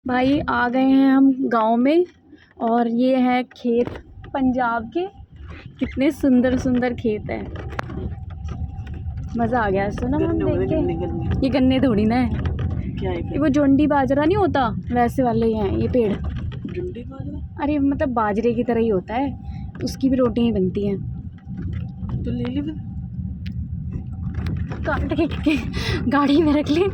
भाई आ गए हैं हम गांव में और ये है खेत पंजाब के। कितने सुंदर सुंदर खेत हैं। मज़ा आ गया सुना हम देख के। ये गन्ने थोड़ी ना है, क्या है ये वो जोंडी बाजरा नहीं होता वैसे वाले ही हैं ये पेड़। जुंडी बाजरा? अरे मतलब बाजरे की तरह ही होता है, उसकी भी रोटियां बनती हैं। तो ले ली फिर। काट के गाड़ी में रख ले।